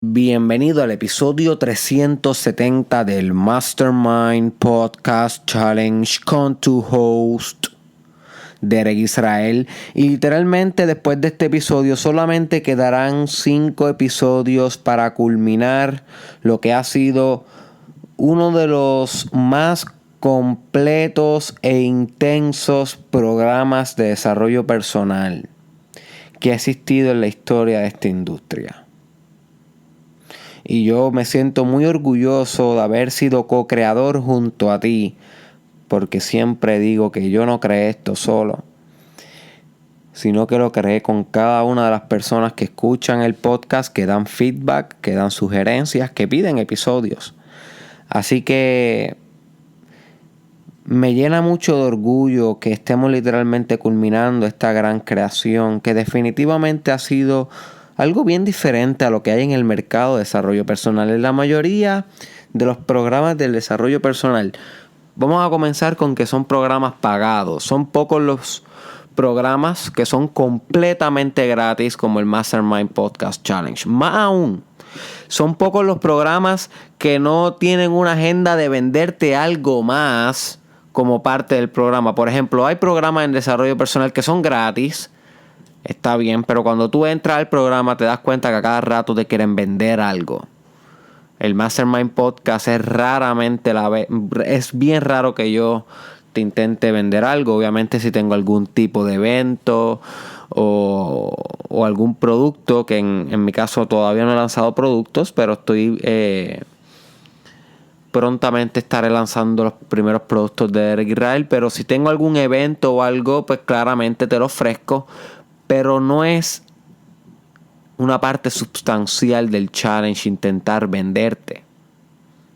Bienvenido al episodio 370 del Mastermind Podcast Challenge con tu host Derek Israel. Y literalmente después de este episodio solamente quedarán 5 episodios para culminar lo que ha sido uno de los más completos e intensos programas de desarrollo personal que ha existido en la historia de esta industria. Y yo me siento muy orgulloso de haber sido co-creador junto a ti, porque siempre digo que yo no creé esto solo, sino que lo creé con cada una de las personas que escuchan el podcast, que dan feedback, que dan sugerencias, que piden episodios. Así que me llena mucho de orgullo que estemos literalmente culminando esta gran creación, que definitivamente ha sido algo bien diferente a lo que hay en el mercado de desarrollo personal. En la mayoría de los programas del desarrollo personal, vamos a comenzar con que son programas pagados. Son pocos los programas que son completamente gratis, como el Mastermind Podcast Challenge. Más aún, son pocos los programas que no tienen una agenda de venderte algo más como parte del programa. Por ejemplo, hay programas en desarrollo personal que son gratis. Está bien, pero cuando tú entras al programa te das cuenta que a cada rato te quieren vender algo. El Mastermind Podcast es bien raro que yo te intente vender algo. Obviamente si tengo algún tipo de evento o algún producto, que en mi caso todavía no he lanzado productos, pero prontamente estaré lanzando los primeros productos de Derek Israel. Pero si tengo algún evento o algo, pues claramente te lo ofrezco. Pero no es una parte sustancial del challenge intentar venderte.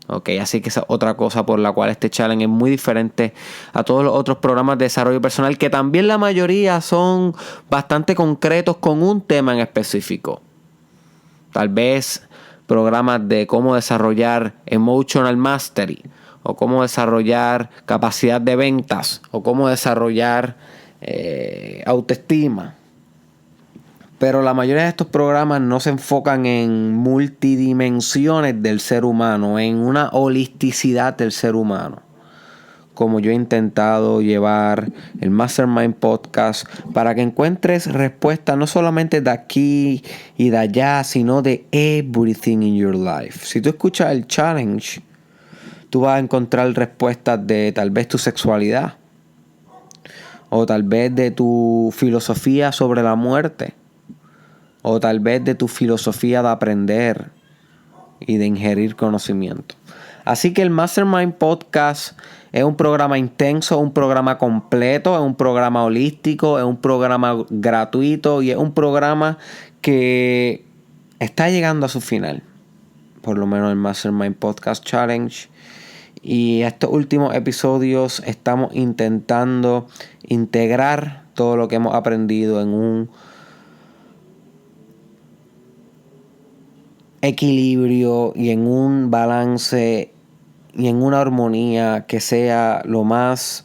Ok, así que esa es otra cosa por la cual este challenge es muy diferente a todos los otros programas de desarrollo personal, que también la mayoría son bastante concretos con un tema en específico. Tal vez programas de cómo desarrollar emotional mastery, o cómo desarrollar capacidad de ventas, o cómo desarrollar autoestima. Pero la mayoría de estos programas no se enfocan en multidimensiones del ser humano, en una holisticidad del ser humano. Como yo he intentado llevar el Mastermind Podcast para que encuentres respuestas no solamente de aquí y de allá, sino de everything in your life. Si tú escuchas el challenge, tú vas a encontrar respuestas de tal vez tu sexualidad, o tal vez de tu filosofía sobre la muerte, o tal vez de tu filosofía de aprender y de ingerir conocimiento. Así que el Mastermind Podcast es un programa intenso, un programa completo, es un programa holístico, es un programa gratuito y es un programa que está llegando a su final. Por lo menos el Mastermind Podcast Challenge. Y estos últimos episodios estamos intentando integrar todo lo que hemos aprendido en un equilibrio y en un balance y en una armonía que sea lo más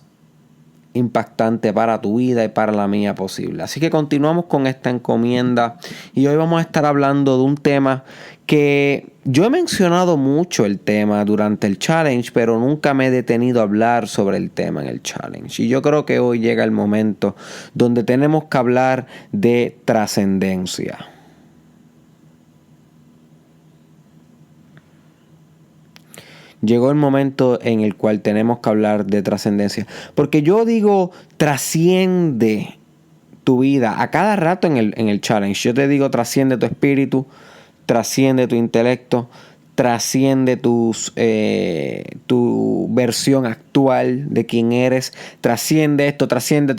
impactante para tu vida y para la mía posible. Así que continuamos con esta encomienda y hoy vamos a estar hablando de un tema que yo he mencionado mucho el tema durante el challenge, pero nunca me he detenido a hablar sobre el tema en el challenge. Y yo creo que hoy llega el momento donde tenemos que hablar de trascendencia. Llegó el momento en el cual tenemos que hablar de trascendencia. Porque yo digo, trasciende tu vida. A cada rato en el challenge, yo te digo, trasciende tu espíritu, trasciende tu intelecto, trasciende tu versión actual de quién eres. Trasciende esto, trasciende.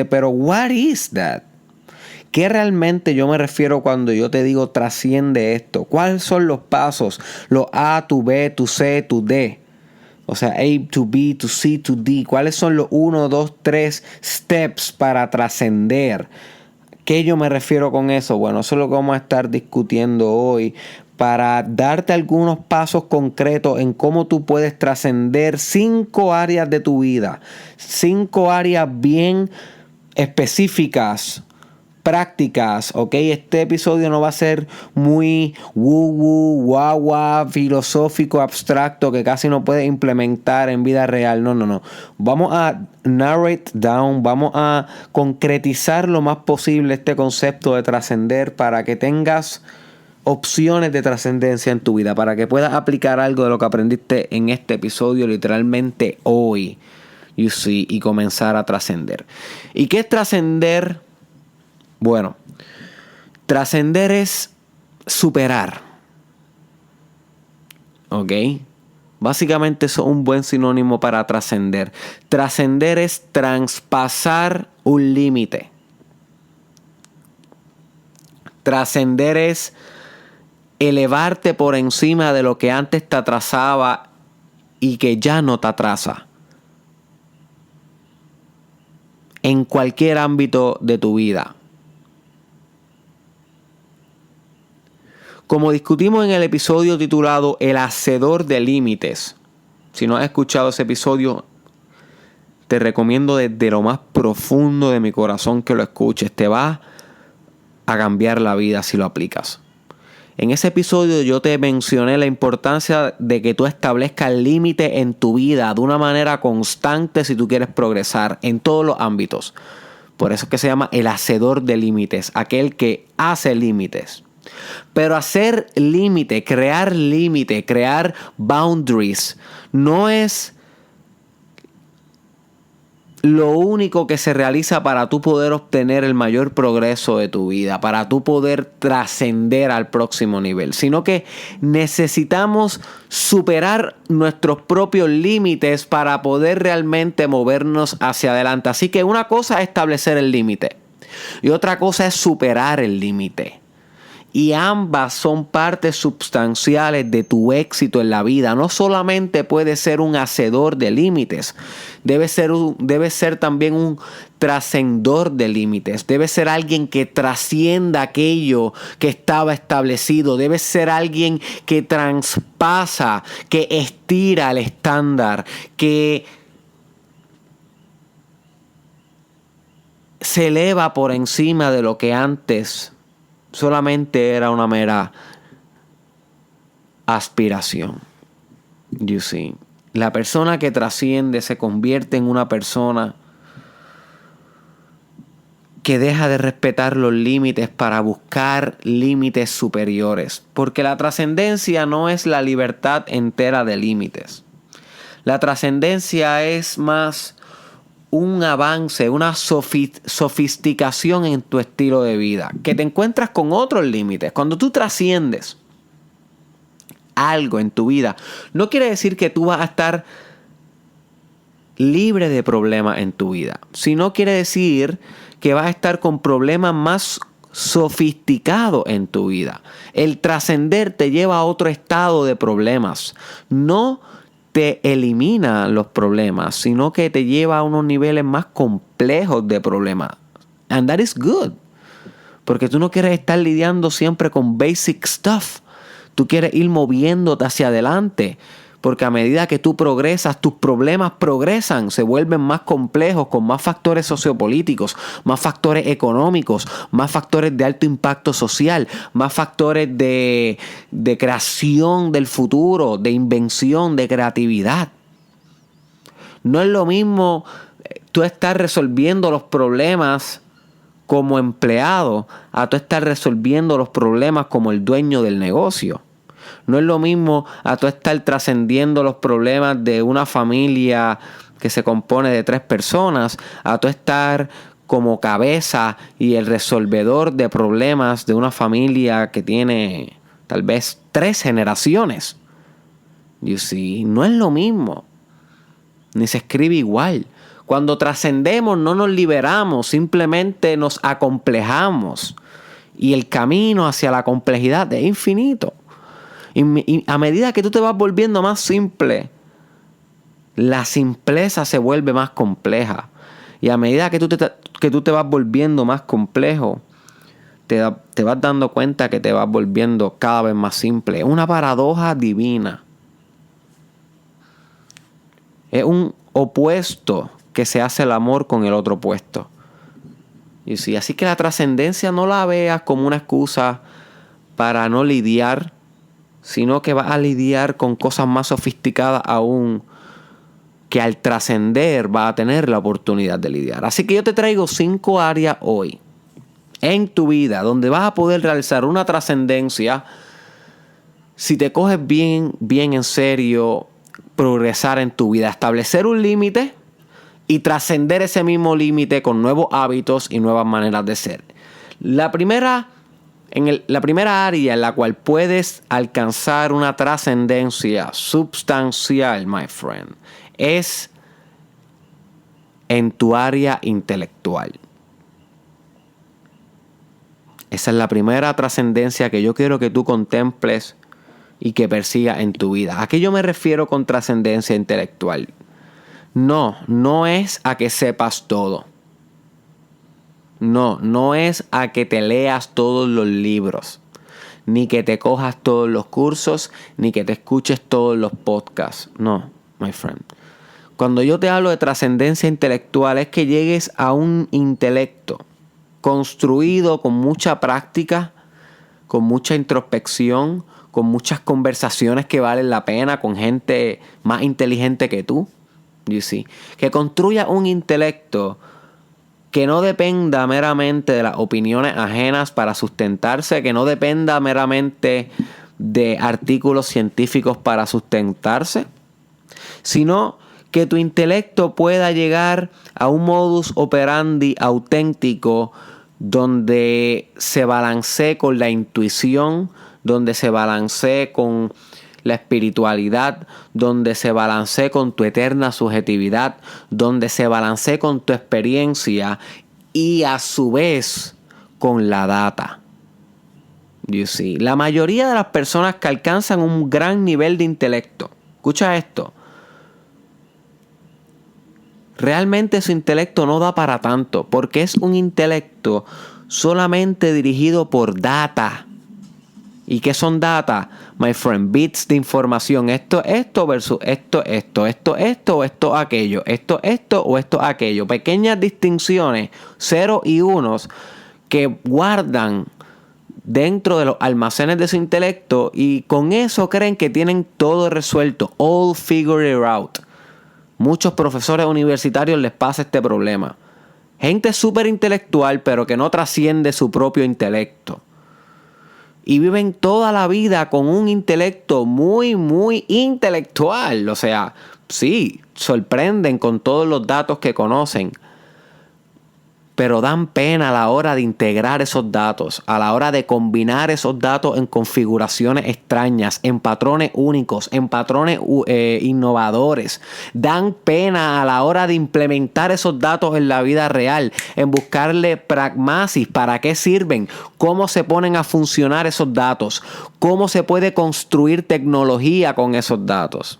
Pero, what is that? ¿Qué realmente yo me refiero cuando yo te digo trasciende esto? ¿Cuáles son los pasos? Los A, tu B, tu C, tu D. O sea, A to B, to C, to D. ¿Cuáles son los 1, 2, 3 steps para trascender? ¿Qué yo me refiero con eso? Bueno, eso es lo que vamos a estar discutiendo hoy para darte algunos pasos concretos en cómo tú puedes trascender 5 áreas de tu vida. 5 áreas bien específicas prácticas, ¿ok? Este episodio no va a ser muy guagua, filosófico, abstracto, que casi no puedes implementar en vida real. No. Vamos a narrow it down, vamos a concretizar lo más posible este concepto de trascender para que tengas opciones de trascendencia en tu vida, para que puedas aplicar algo de lo que aprendiste en este episodio literalmente hoy, y comenzar a trascender. ¿Y qué es trascender? Bueno, trascender es superar, ¿ok? Básicamente eso es un buen sinónimo para trascender. Trascender es traspasar un límite. Trascender es elevarte por encima de lo que antes te atrasaba y que ya no te atrasa. En cualquier ámbito de tu vida. Como discutimos en el episodio titulado El Hacedor de Límites, si no has escuchado ese episodio, te recomiendo desde lo más profundo de mi corazón que lo escuches. Te va a cambiar la vida si lo aplicas. En ese episodio yo te mencioné la importancia de que tú establezcas límites en tu vida de una manera constante si tú quieres progresar en todos los ámbitos. Por eso es que se llama el hacedor de límites, aquel que hace límites. Pero hacer límite, crear boundaries, no es lo único que se realiza para tú poder obtener el mayor progreso de tu vida, para tú poder trascender al próximo nivel, sino que necesitamos superar nuestros propios límites para poder realmente movernos hacia adelante. Así que una cosa es establecer el límite y otra cosa es superar el límite. Y ambas son partes sustanciales de tu éxito en la vida. No solamente puedes ser un hacedor de límites, debes ser también un trascendor de límites. Debes ser alguien que trascienda aquello que estaba establecido. Debes ser alguien que traspasa, que estira el estándar, que se eleva por encima de lo que antes solamente era una mera aspiración. You see. La persona que trasciende se convierte en una persona que deja de respetar los límites para buscar límites superiores. Porque la trascendencia no es la libertad entera de límites. La trascendencia es más un avance, una sofisticación en tu estilo de vida, que te encuentras con otros límites. Cuando tú trasciendes algo en tu vida, no quiere decir que tú vas a estar libre de problemas en tu vida, sino quiere decir que vas a estar con problemas más sofisticados en tu vida. El trascender te lleva a otro estado de problemas, no te elimina los problemas, sino que te lleva a unos niveles más complejos de problemas. And that is good. Porque tú no quieres estar lidiando siempre con basic stuff. Tú quieres ir moviéndote hacia adelante. Porque a medida que tú progresas, tus problemas progresan, se vuelven más complejos, con más factores sociopolíticos, más factores económicos, más factores de alto impacto social, más factores de creación del futuro, de invención, de creatividad. No es lo mismo tú estar resolviendo los problemas como empleado a tú estar resolviendo los problemas como el dueño del negocio. No es lo mismo a tú estar trascendiendo los problemas de una familia que se compone de 3 personas, a tú estar como cabeza y el resolvedor de problemas de una familia que tiene tal vez 3 generaciones. You see, no es lo mismo, ni se escribe igual. Cuando trascendemos no nos liberamos, simplemente nos acomplejamos. Y el camino hacia la complejidad es infinito. Y a medida que tú te vas volviendo más simple, la simpleza se vuelve más compleja. Y a medida que tú te vas volviendo más complejo, te vas dando cuenta que te vas volviendo cada vez más simple. Es una paradoja divina. Es un opuesto que se hace el amor con el otro opuesto. You see? Así que la trascendencia no la veas como una excusa para no lidiar, sino que vas a lidiar con cosas más sofisticadas aún, que al trascender vas a tener la oportunidad de lidiar. Así que yo te traigo 5 áreas hoy en tu vida donde vas a poder realizar una trascendencia si te coges bien en serio progresar en tu vida, establecer un límite y trascender ese mismo límite con nuevos hábitos y nuevas maneras de ser. La primera área en la cual puedes alcanzar una trascendencia sustancial, my friend, es en tu área intelectual. Esa es la primera trascendencia que yo quiero que tú contemples y que persigas en tu vida. ¿A qué yo me refiero con trascendencia intelectual? No es a que sepas todo. No es a que te leas todos los libros, ni que te cojas todos los cursos, ni que te escuches todos los podcasts. No, my friend. Cuando yo te hablo de trascendencia intelectual es que llegues a un intelecto construido con mucha práctica, con mucha introspección, con muchas conversaciones que valen la pena con gente más inteligente que tú. You see? Que construya un intelecto que no dependa meramente de las opiniones ajenas para sustentarse, que no dependa meramente de artículos científicos para sustentarse, sino que tu intelecto pueda llegar a un modus operandi auténtico donde se balancee con la intuición, donde se balancee con la espiritualidad, donde se balancee con tu eterna subjetividad, donde se balancee con tu experiencia y a su vez con la data. You see? La mayoría de las personas que alcanzan un gran nivel de intelecto, escucha esto, realmente su intelecto no da para tanto, porque es un intelecto solamente dirigido por data. ¿Y qué son data? My friend, bits de información. Esto versus esto, o esto, aquello. Esto o esto, aquello. Pequeñas distinciones, ceros y unos, que guardan dentro de los almacenes de su intelecto y con eso creen que tienen todo resuelto. All figured it out. Muchos profesores universitarios les pasa este problema. Gente súper intelectual, pero que no trasciende su propio intelecto. Y viven toda la vida con un intelecto muy intelectual. O sea, sí, sorprenden con todos los datos que conocen. Pero dan pena a la hora de integrar esos datos, a la hora de combinar esos datos en configuraciones extrañas, en patrones únicos, en patrones innovadores. Dan pena a la hora de implementar esos datos en la vida real, en buscarle pragmasis, para qué sirven, cómo se ponen a funcionar esos datos, cómo se puede construir tecnología con esos datos.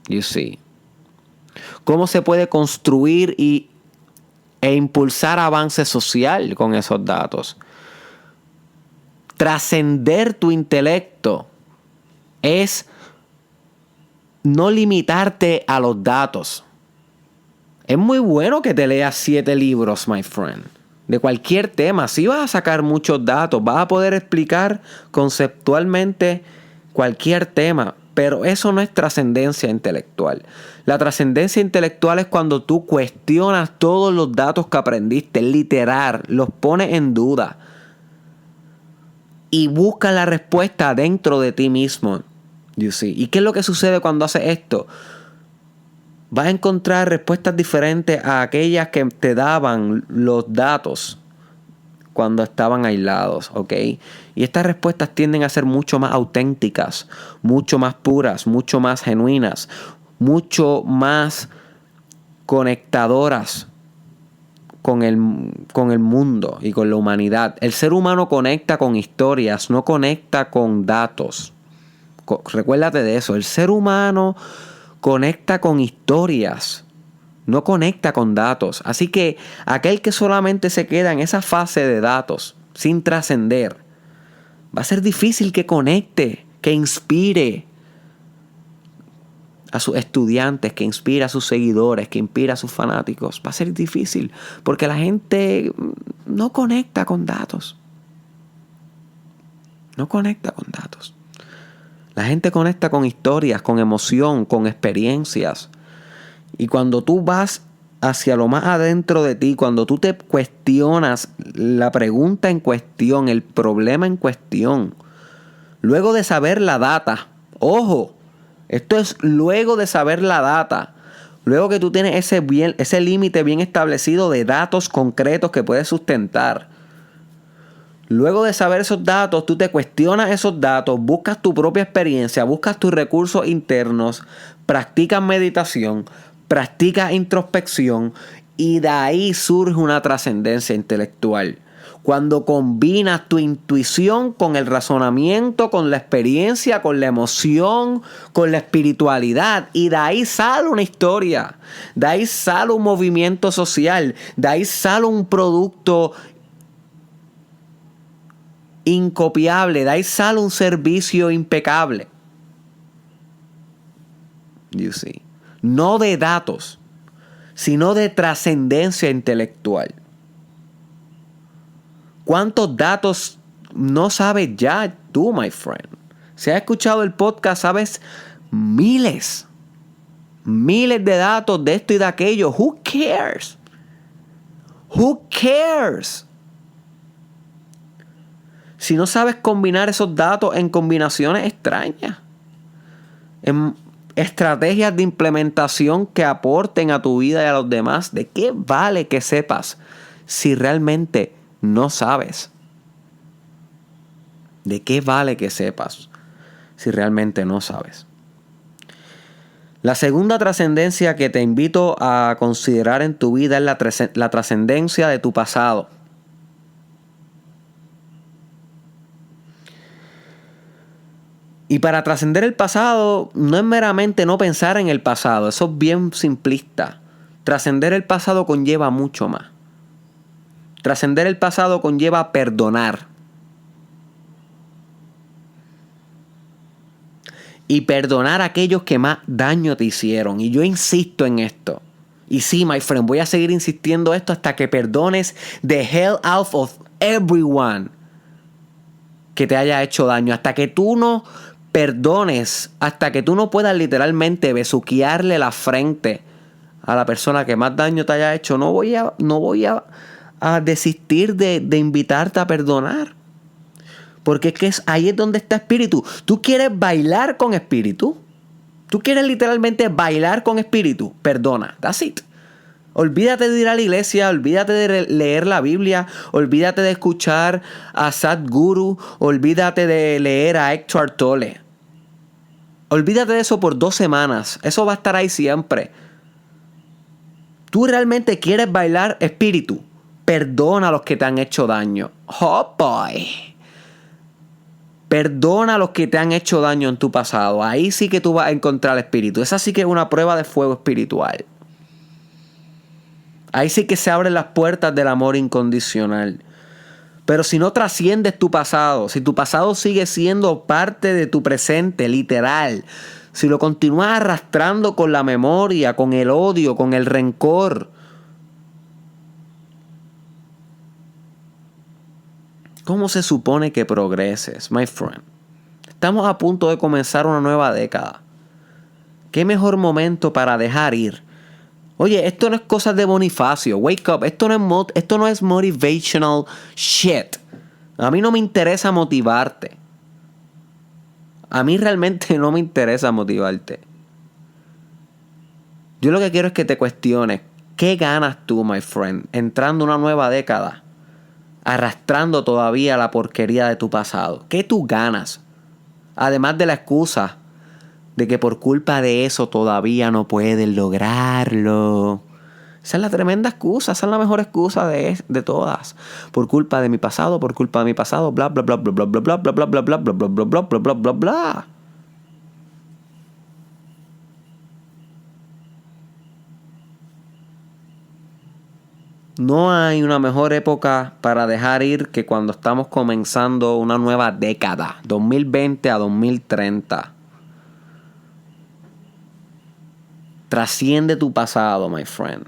You see. ¿Cómo se puede construir e impulsar avance social con esos datos? Trascender tu intelecto es no limitarte a los datos. Es muy bueno que te leas 7 libros, my friend, de cualquier tema. Sí vas a sacar muchos datos, vas a poder explicar conceptualmente cualquier tema. Pero eso no es trascendencia intelectual. La trascendencia intelectual es cuando tú cuestionas todos los datos que aprendiste, literal, los pones en duda y buscas la respuesta dentro de ti mismo. You see? ¿Y qué es lo que sucede cuando haces esto? Vas a encontrar respuestas diferentes a aquellas que te daban los datos cuando estaban aislados, ¿ok? Y estas respuestas tienden a ser mucho más auténticas, mucho más puras, mucho más genuinas, mucho más conectadoras con el mundo y con la humanidad. El ser humano conecta con historias, no conecta con datos. Recuérdate de eso. El ser humano conecta con historias, no conecta con datos. Así que aquel que solamente se queda en esa fase de datos, sin trascender, va a ser difícil que conecte, que inspire. a sus estudiantes, que inspira a sus seguidores, que inspira a sus fanáticos. Va a ser difícil porque la gente no conecta con datos. No conecta con datos. La gente conecta con historias, con emoción, con experiencias. Y cuando tú vas hacia lo más adentro de ti, cuando tú te cuestionas la pregunta en cuestión, el problema en cuestión, luego de saber la data, ojo, esto es luego de saber la data, luego que tú tienes ese límite bien establecido de datos concretos que puedes sustentar. Luego de saber esos datos, tú te cuestionas esos datos, buscas tu propia experiencia, buscas tus recursos internos, practicas meditación, practicas introspección y de ahí surge una trascendencia intelectual. Cuando combinas tu intuición con el razonamiento, con la experiencia, con la emoción, con la espiritualidad, y de ahí sale una historia, de ahí sale un movimiento social, de ahí sale un producto incopiable, de ahí sale un servicio impecable. You see. No de datos, sino de trascendencia intelectual. ¿Cuántos datos no sabes ya tú, my friend? Si has escuchado el podcast, sabes miles de datos de esto y de aquello. Who cares? Who cares? Si no sabes combinar esos datos en combinaciones extrañas, en estrategias de implementación que aporten a tu vida y a los demás, ¿de qué vale que sepas si realmente no sabes? ¿De qué vale que sepas si realmente no sabes? La segunda trascendencia que te invito a considerar en tu vida es la trascendencia de tu pasado. Y para trascender el pasado no es meramente no pensar en el pasado, eso es bien simplista. Trascender el pasado conlleva mucho más. Trascender el pasado conlleva perdonar. Y perdonar a aquellos que más daño te hicieron. Y yo insisto en esto. Y sí, my friend, voy a seguir insistiendo esto hasta que perdones the hell out of everyone que te haya hecho daño. Hasta que tú no perdones, hasta que tú no puedas literalmente besuquearle la frente a la persona que más daño te haya hecho, no voy a desistir de invitarte a perdonar. Porque es que ahí es donde está espíritu. Tú quieres bailar con espíritu. Tú quieres literalmente bailar con espíritu. Perdona. That's it. Olvídate de ir a la iglesia, olvídate de leer la Biblia, olvídate de escuchar a Sadhguru, olvídate de leer a Eckhart Tolle. Olvídate de eso por 2 semanas. Eso va a estar ahí siempre. Tú realmente quieres bailar espíritu. Perdona a los que te han hecho daño. Oh boy. Perdona a los que te han hecho daño en tu pasado. Ahí sí que tú vas a encontrar espíritu. Esa sí que es una prueba de fuego espiritual. Ahí sí que se abren las puertas del amor incondicional. Pero si no trasciendes tu pasado, si tu pasado sigue siendo parte de tu presente, literal, si lo continúas arrastrando con la memoria, con el odio, con el rencor, ¿cómo se supone que progreses, my friend? Estamos a punto de comenzar una nueva década. ¿Qué mejor momento para dejar ir? Oye, esto no es cosas de Bonifacio. Wake up. Esto no es motivational shit. A mí no me interesa motivarte. A mí realmente no me interesa motivarte. Yo lo que quiero es que te cuestiones. ¿Qué ganas tú, my friend, entrando una nueva década? Arrastrando todavía la porquería de tu pasado. ¿Qué tú ganas? Además de la excusa de que por culpa de eso todavía no puedes lograrlo. Esa es la tremenda excusa, esa es la mejor excusa de todas. Por culpa de mi pasado, bla bla bla bla bla bla bla bla bla bla bla bla bla bla bla bla bla bla bla. No hay una mejor época para dejar ir que cuando estamos comenzando una nueva década, 2020 a 2030. Trasciende tu pasado, my friend.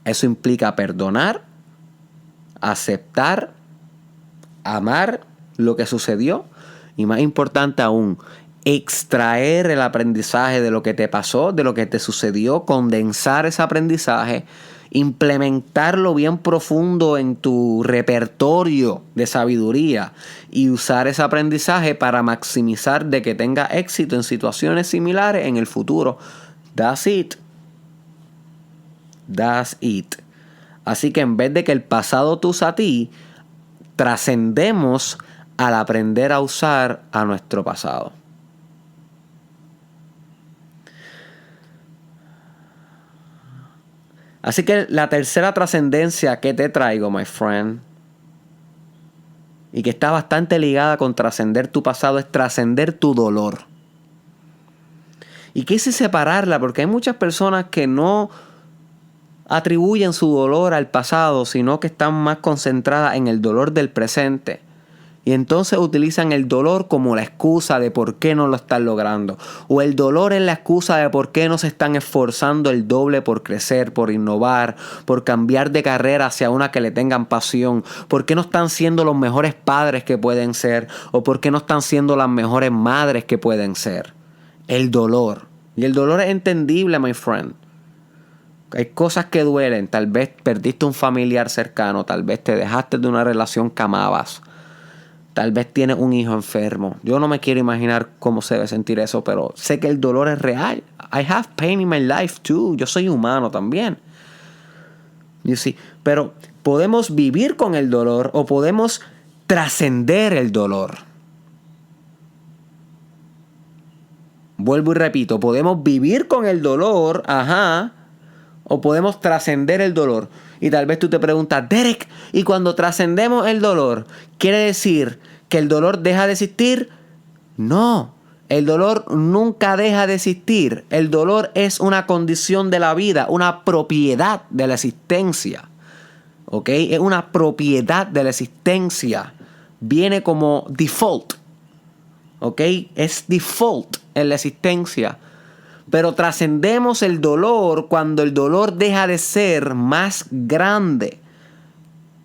Eso implica perdonar, aceptar, amar lo que sucedió y, más importante aún, extraer el aprendizaje de lo que te pasó, de lo que te sucedió, condensar ese aprendizaje, implementarlo bien profundo en tu repertorio de sabiduría y usar ese aprendizaje para maximizar de que tenga éxito en situaciones similares en el futuro. That's it. That's it. Así que en vez de que el pasado te usa a ti, trascendemos al aprender a usar a nuestro pasado. Así que la tercera trascendencia que te traigo, my friend, y que está bastante ligada con trascender tu pasado, es trascender tu dolor. Y quise separarla porque hay muchas personas que no atribuyen su dolor al pasado, sino que están más concentradas en el dolor del presente. Y entonces utilizan el dolor como la excusa de por qué no lo están logrando. O el dolor es la excusa de por qué no se están esforzando el doble por crecer, por innovar, por cambiar de carrera hacia una que le tengan pasión. Por qué no están siendo los mejores padres que pueden ser. O por qué no están siendo las mejores madres que pueden ser. El dolor. Y el dolor es entendible, my friend. Hay cosas que duelen. Tal vez perdiste un familiar cercano. Tal vez te dejaste de una relación que amabas. Tal vez tienes un hijo enfermo. Yo no me quiero imaginar cómo se debe sentir eso, pero sé que el dolor es real. I have pain in my life too. Yo soy humano también. You see? Pero podemos vivir con el dolor o podemos trascender el dolor. Vuelvo y repito, podemos vivir con el dolor, o podemos trascender el dolor. Y tal vez tú te preguntas, Derek, ¿y cuando trascendemos el dolor, quiere decir que el dolor deja de existir? No, el dolor nunca deja de existir. El dolor es una condición de la vida, una propiedad de la existencia. ¿Ok? Es una propiedad de la existencia. Viene como default. ¿Ok? Es default en la existencia. Pero trascendemos el dolor cuando el dolor deja de ser más grande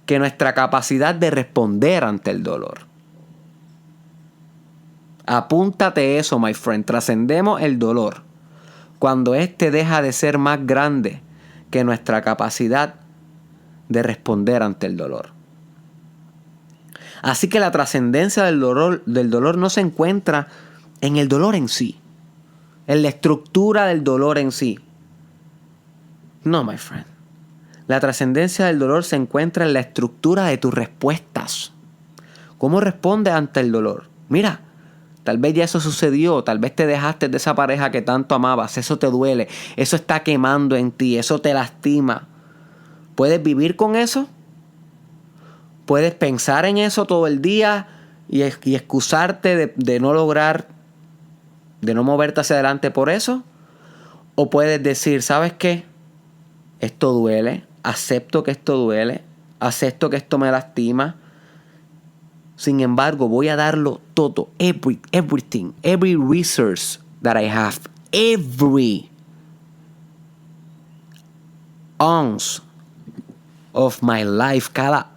que nuestra capacidad de responder ante el dolor. Apúntate eso, my friend. Trascendemos el dolor cuando éste deja de ser más grande que nuestra capacidad de responder ante el dolor. Así que la trascendencia del dolor no se encuentra en el dolor en sí, en la estructura del dolor en sí. No, my friend. La trascendencia del dolor se encuentra en la estructura de tus respuestas. ¿Cómo respondes ante el dolor? Mira, tal vez ya eso sucedió, tal vez te dejaste de esa pareja que tanto amabas, eso te duele, eso está quemando en ti, eso te lastima. ¿Puedes vivir con eso? ¿Puedes pensar en eso todo el día y excusarte de no lograr, de no moverte hacia adelante por eso? ¿O puedes decir, ¿sabes qué? Esto duele, acepto que esto duele, acepto que esto me lastima. Sin embargo, voy a darlo todo, everything, every resource that I have, every ounce of my life, cada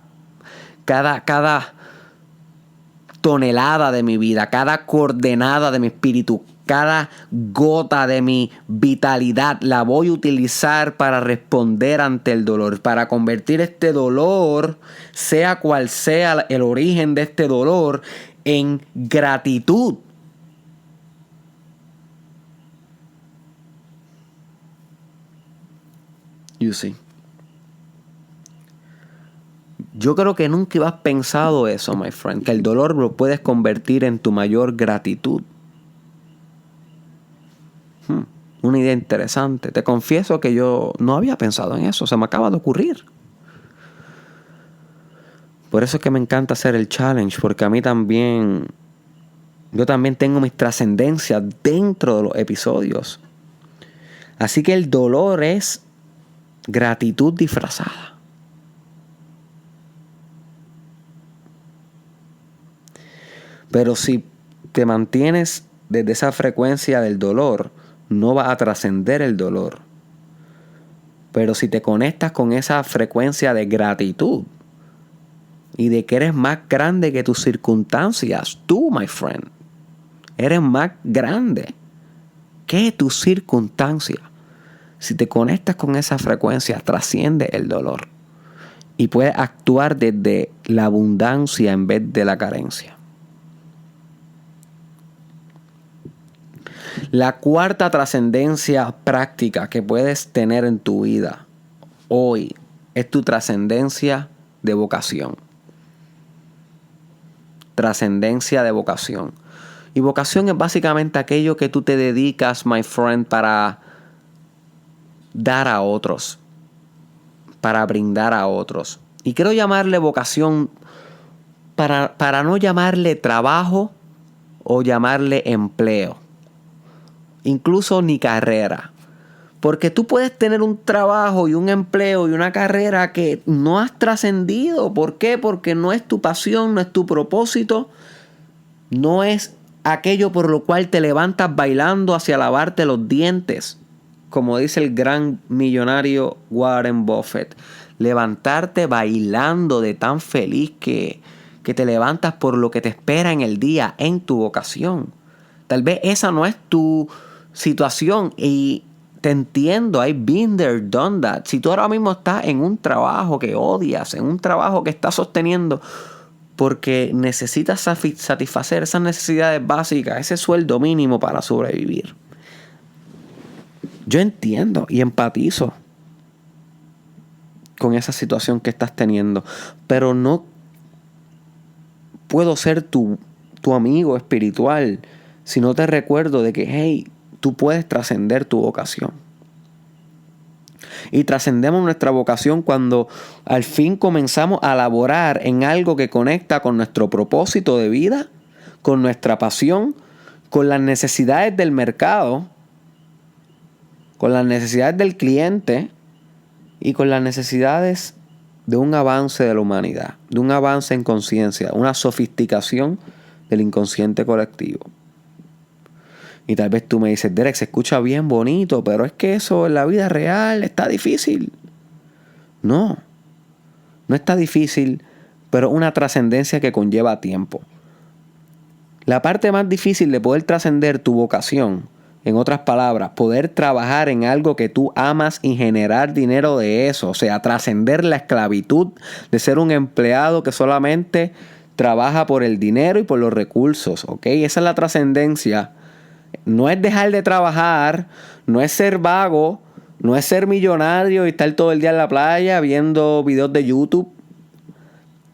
tonelada de mi vida, cada coordenada de mi espíritu, cada gota de mi vitalidad la voy a utilizar para responder ante el dolor, para convertir este dolor, sea cual sea el origen de este dolor, en gratitud. You see. Yo creo que nunca has pensado eso, my friend, que el dolor lo puedes convertir en tu mayor gratitud. Una idea interesante. Te confieso que yo no había pensado en eso. Se me acaba de ocurrir. Por eso es que me encanta hacer el challenge. Porque a mí también... Yo también tengo mis trascendencias dentro de los episodios. Así que el dolor es gratitud disfrazada. Pero si te mantienes desde esa frecuencia del dolor, no vas a trascender el dolor. Pero si te conectas con esa frecuencia de gratitud y de que eres más grande que tus circunstancias, tú, my friend, eres más grande que tus circunstancias. Si te conectas con esa frecuencia, trasciende el dolor y puedes actuar desde la abundancia en vez de la carencia. La cuarta trascendencia práctica que puedes tener en tu vida hoy es tu trascendencia de vocación. Trascendencia de vocación. Y vocación es básicamente aquello que tú te dedicas, my friend, para dar a otros, para brindar a otros. Y quiero llamarle vocación para no llamarle trabajo o llamarle empleo. Incluso ni carrera. Porque tú puedes tener un trabajo y un empleo y una carrera que no has trascendido. ¿Por qué? Porque no es tu pasión, no es tu propósito, no es aquello por lo cual te levantas bailando hacia lavarte los dientes. Como dice el gran millonario Warren Buffett. Levantarte bailando de tan feliz que te levantas por lo que te espera en el día, en tu vocación. Tal vez esa no es tu situación y te entiendo, I've been there, done that. Si tú ahora mismo estás en un trabajo que odias, en un trabajo que estás sosteniendo porque necesitas satisfacer esas necesidades básicas, ese sueldo mínimo para sobrevivir. Yo entiendo y empatizo con esa situación que estás teniendo, pero no puedo ser tu amigo espiritual si no te recuerdo de que, hey, tú puedes trascender tu vocación. Y trascendemos nuestra vocación cuando al fin comenzamos a laborar en algo que conecta con nuestro propósito de vida, con nuestra pasión, con las necesidades del mercado, con las necesidades del cliente y con las necesidades de un avance de la humanidad, de un avance en conciencia, una sofisticación del inconsciente colectivo. Y tal vez tú me dices, Derek, se escucha bien bonito, pero es que eso en la vida real está difícil. No está difícil, pero una trascendencia que conlleva tiempo. La parte más difícil de poder trascender tu vocación, en otras palabras, poder trabajar en algo que tú amas y generar dinero de eso, o sea, trascender la esclavitud de ser un empleado que solamente trabaja por el dinero y por los recursos, ¿ok? Esa es la trascendencia. No es dejar de trabajar, no es ser vago, no es ser millonario y estar todo el día en la playa viendo videos de YouTube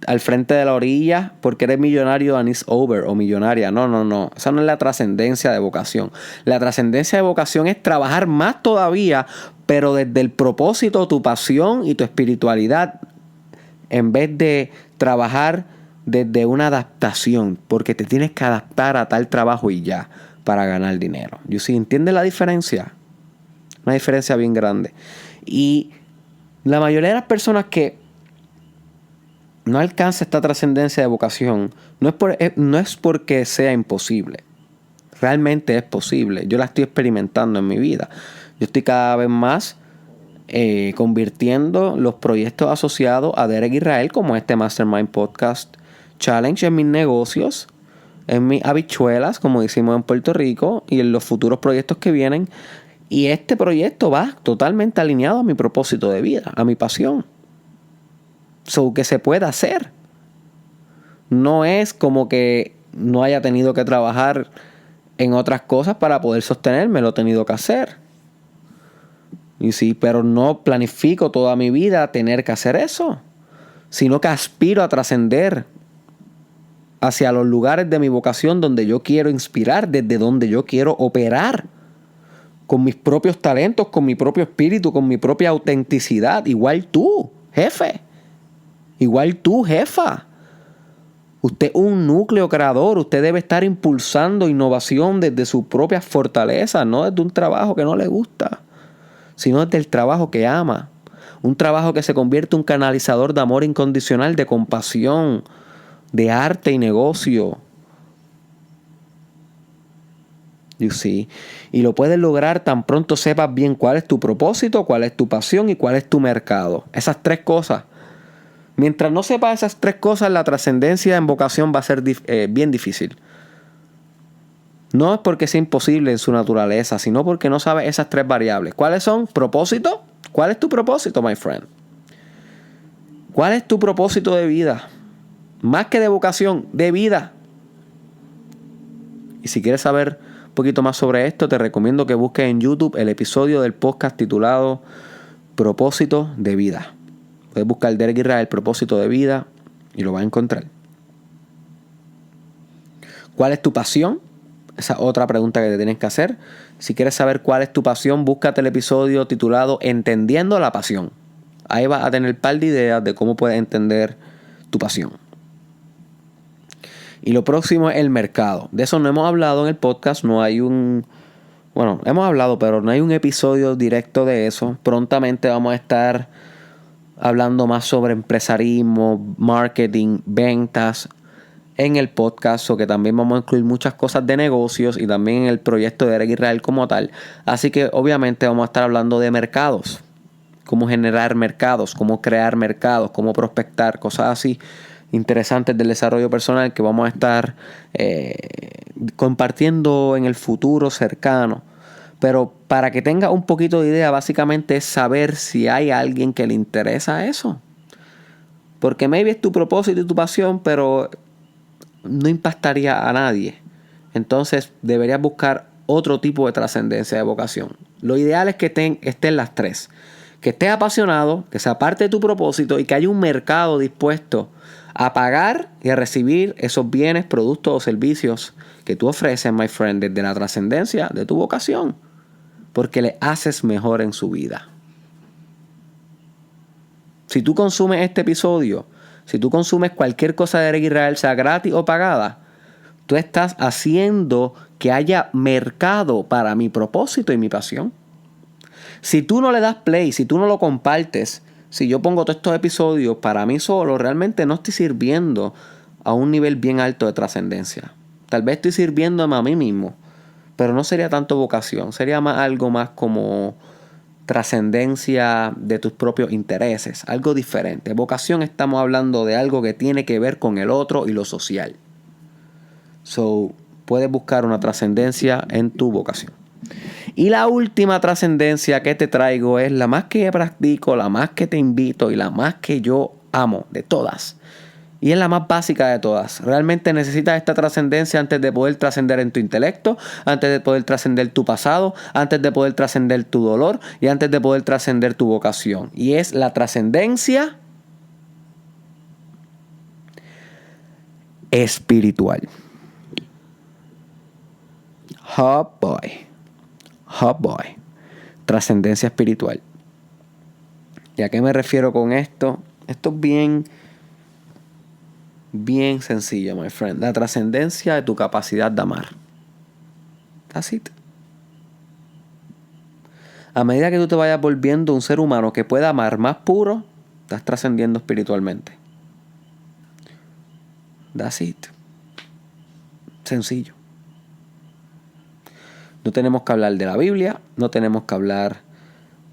al frente de la orilla porque eres millonario and it's over o millonaria. No. Esa no es la trascendencia de vocación. La trascendencia de vocación es trabajar más todavía, pero desde el propósito, tu pasión y tu espiritualidad, en vez de trabajar desde una adaptación, porque te tienes que adaptar a tal trabajo y ya para ganar dinero. ¿Entiendes la diferencia? Una diferencia bien grande. Y la mayoría de las personas que no alcanza esta trascendencia de vocación, no es porque sea imposible. Realmente es posible. Yo la estoy experimentando en mi vida. Yo estoy cada vez más convirtiendo los proyectos asociados a Derek Israel, como este Mastermind Podcast Challenge, en mis negocios, en mis habichuelas, como decimos en Puerto Rico, y en los futuros proyectos que vienen. Y este proyecto va totalmente alineado a mi propósito de vida, a mi pasión. Que se pueda hacer. No es como que no haya tenido que trabajar en otras cosas para poder sostenerme, lo he tenido que hacer. Y sí, pero no planifico toda mi vida tener que hacer eso, sino que aspiro a trascender hacia los lugares de mi vocación donde yo quiero inspirar, desde donde yo quiero operar, con mis propios talentos, con mi propio espíritu, con mi propia autenticidad. Igual tú, jefe. Igual tú, jefa. Usted es un núcleo creador. Usted debe estar impulsando innovación desde su propia fortaleza, no desde un trabajo que no le gusta, sino desde el trabajo que ama. Un trabajo que se convierte en un canalizador de amor incondicional, de compasión, de arte y negocio. You see. Y lo puedes lograr tan pronto sepas bien cuál es tu propósito, cuál es tu pasión y cuál es tu mercado. Esas tres cosas. Mientras no sepas esas tres cosas, la trascendencia en vocación va a ser bien difícil. No es porque sea imposible en su naturaleza, sino porque no sabes esas tres variables. ¿Cuáles son? Propósito. ¿Cuál es tu propósito, my friend? ¿Cuál es tu propósito de vida? Más que de vocación, de vida. Y si quieres saber un poquito más sobre esto, te recomiendo que busques en YouTube el episodio del podcast titulado Propósito de Vida. Puedes buscar Derek Israel, Propósito de Vida, y lo vas a encontrar. ¿Cuál es tu pasión? Esa es otra pregunta que te tienes que hacer. Si quieres saber cuál es tu pasión, búscate el episodio titulado Entendiendo la Pasión. Ahí vas a tener un par de ideas de cómo puedes entender tu pasión. Y lo próximo es el mercado. De eso no hemos hablado en el podcast. No hay bueno, hemos hablado, pero no hay un episodio directo de eso. Prontamente vamos a estar hablando más sobre empresarismo, marketing, ventas en el podcast, o que también vamos a incluir muchas cosas de negocios y también en el proyecto de Derek Israel como tal. Así que obviamente vamos a estar hablando de mercados, cómo generar mercados, cómo crear mercados, cómo prospectar, cosas así interesantes del desarrollo personal que vamos a estar compartiendo en el futuro cercano. Pero para que tenga un poquito de idea, básicamente es saber si hay alguien que le interesa eso. Porque maybe es tu propósito y tu pasión, pero no impactaría a nadie. Entonces deberías buscar otro tipo de trascendencia de vocación. Lo ideal es que estén las tres. Que estés apasionado, que sea parte de tu propósito y que haya un mercado dispuesto a pagar y a recibir esos bienes, productos o servicios que tú ofreces, my friend, desde la trascendencia de tu vocación. Porque le haces mejor en su vida. Si tú consumes este episodio, si tú consumes cualquier cosa de Derek Israel, sea gratis o pagada, tú estás haciendo que haya mercado para mi propósito y mi pasión. Si tú no le das play, si tú no lo compartes, si yo pongo todos estos episodios para mí solo, realmente no estoy sirviendo a un nivel bien alto de trascendencia. Tal vez estoy sirviéndome a mí mismo, pero no sería tanto vocación, sería más algo más como trascendencia de tus propios intereses, algo diferente. Vocación, estamos hablando de algo que tiene que ver con el otro y lo social. So, puedes buscar una trascendencia en tu vocación. Y la última trascendencia que te traigo es la más que practico, la más que te invito y la más que yo amo de todas. Y es la más básica de todas. Realmente necesitas esta trascendencia antes de poder trascender en tu intelecto, antes de poder trascender tu pasado, antes de poder trascender tu dolor y antes de poder trascender tu vocación. Y es la trascendencia espiritual. Oh boy. Oh boy. Trascendencia espiritual. ¿Y a qué me refiero con esto? Esto es bien sencillo, my friend. La trascendencia de tu capacidad de amar. That's it. A medida que tú te vayas volviendo un ser humano que pueda amar más puro, estás trascendiendo espiritualmente. That's it. Sencillo. No tenemos que hablar de la Biblia, no tenemos que hablar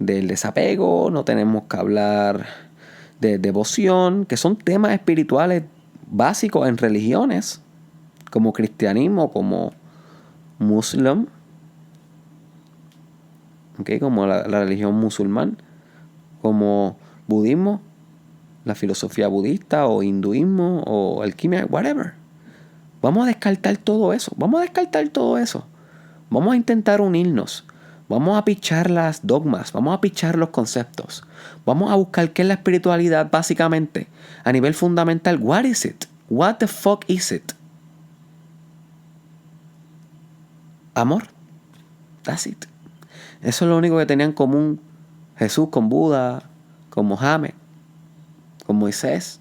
del desapego, no tenemos que hablar de devoción, que son temas espirituales básicos en religiones, como cristianismo, como muslim, ¿okay? Como la religión musulmán, como budismo, la filosofía budista o hinduismo o alquimia, whatever. Vamos a descartar todo eso. Vamos a intentar unirnos. Vamos a pichar las dogmas. Vamos a pichar los conceptos. Vamos a buscar qué es la espiritualidad básicamente. A nivel fundamental, what is it? What the fuck is it? Amor. That's it. Eso es lo único que tenían en común Jesús con Buda, con Mohammed, con Moisés,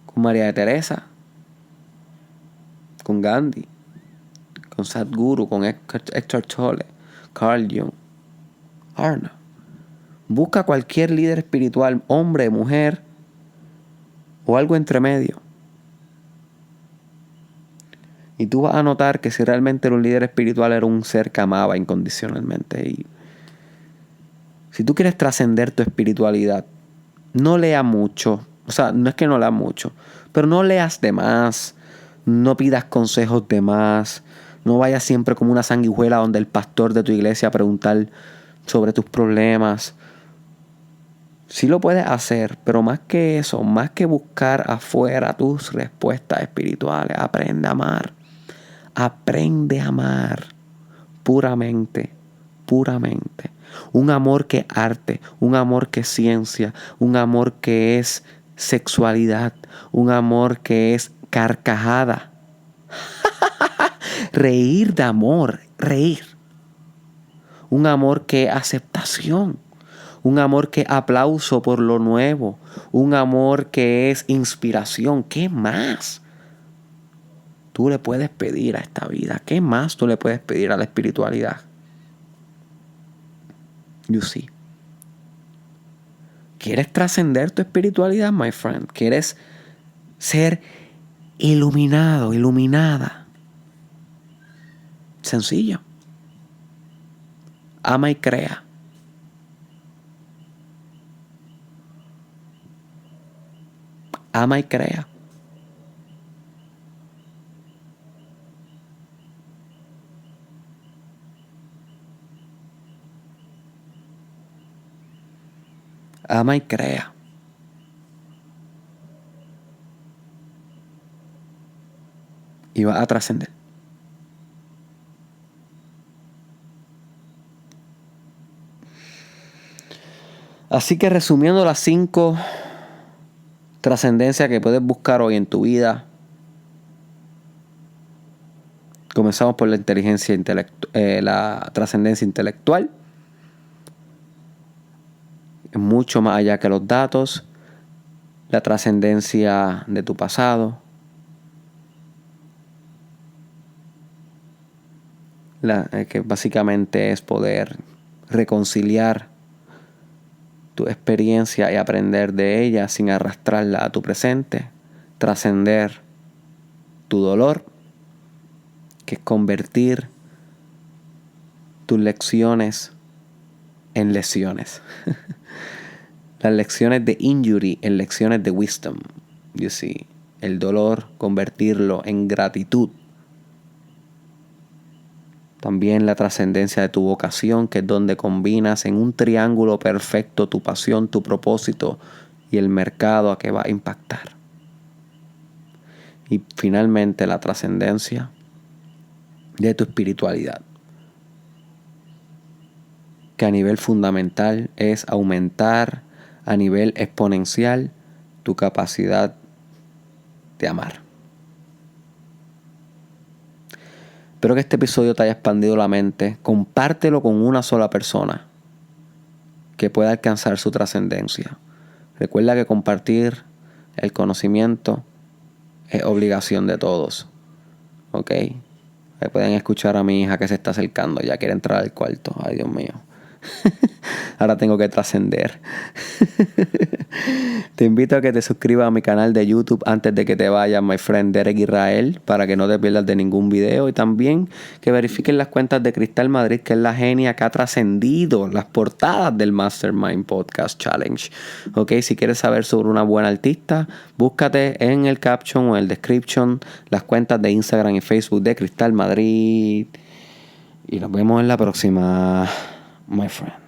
con María de Teresa, con Gandhi, con Sadhguru, con Eckhart Tolle, Carl Jung, Arnold. Busca cualquier líder espiritual, hombre, mujer o algo entre medio. Y tú vas a notar que si realmente era un líder espiritual, era un ser que amaba incondicionalmente. Y si tú quieres trascender tu espiritualidad, no lea mucho. O sea, no es que no leas mucho, pero no leas de más. No pidas consejos de más. No vayas siempre como una sanguijuela donde el pastor de tu iglesia a preguntar sobre tus problemas. Sí lo puedes hacer, pero más que eso, más que buscar afuera tus respuestas espirituales, aprende a amar. Aprende a amar puramente, puramente. Un amor que es arte, un amor que es ciencia, un amor que es sexualidad, un amor que es carcajada. Reír de amor, reír. Un amor que es aceptación. Un amor que es aplauso por lo nuevo. Un amor que es inspiración. ¿Qué más tú le puedes pedir a esta vida? ¿Qué más tú le puedes pedir a la espiritualidad? You see. ¿Quieres trascender tu espiritualidad, my friend? ¿Quieres ser iluminado, iluminada? Sencillo. Ama y crea. Ama y crea. Ama y crea. Y vas a trascender. Así que resumiendo las 5 trascendencias que puedes buscar hoy en tu vida. Comenzamos por la inteligencia la trascendencia intelectual. Es mucho más allá que los datos. La trascendencia de tu pasado. Que básicamente es poder reconciliar tu experiencia y aprender de ella sin arrastrarla a tu presente. Trascender tu dolor, que es convertir tus lecciones en lesiones. Las lecciones de injury en lecciones de wisdom. You see, el dolor, convertirlo en gratitud. También la trascendencia de tu vocación, que es donde combinas en un triángulo perfecto tu pasión, tu propósito y el mercado a que va a impactar. Y finalmente la trascendencia de tu espiritualidad, que a nivel fundamental es aumentar a nivel exponencial tu capacidad de amar. Espero que este episodio te haya expandido la mente. Compártelo con una sola persona que pueda alcanzar su trascendencia. Recuerda que compartir el conocimiento es obligación de todos. ¿Ok? Pueden escuchar a mi hija que se está acercando. Ya quiere entrar al cuarto. Ay, Dios mío. Ahora tengo que trascender. Te invito a que te suscribas a mi canal de YouTube antes de que te vayas, my friend Derek Israel, para que no te pierdas de ningún video. Y también que verifiques las cuentas de Cristal Madrid, que es la genia que ha trascendido las portadas del Mastermind Podcast Challenge. Ok, si quieres saber sobre una buena artista, búscate en el caption o en el description las cuentas de Instagram y Facebook de Cristal Madrid. Y nos vemos en la próxima, my friend.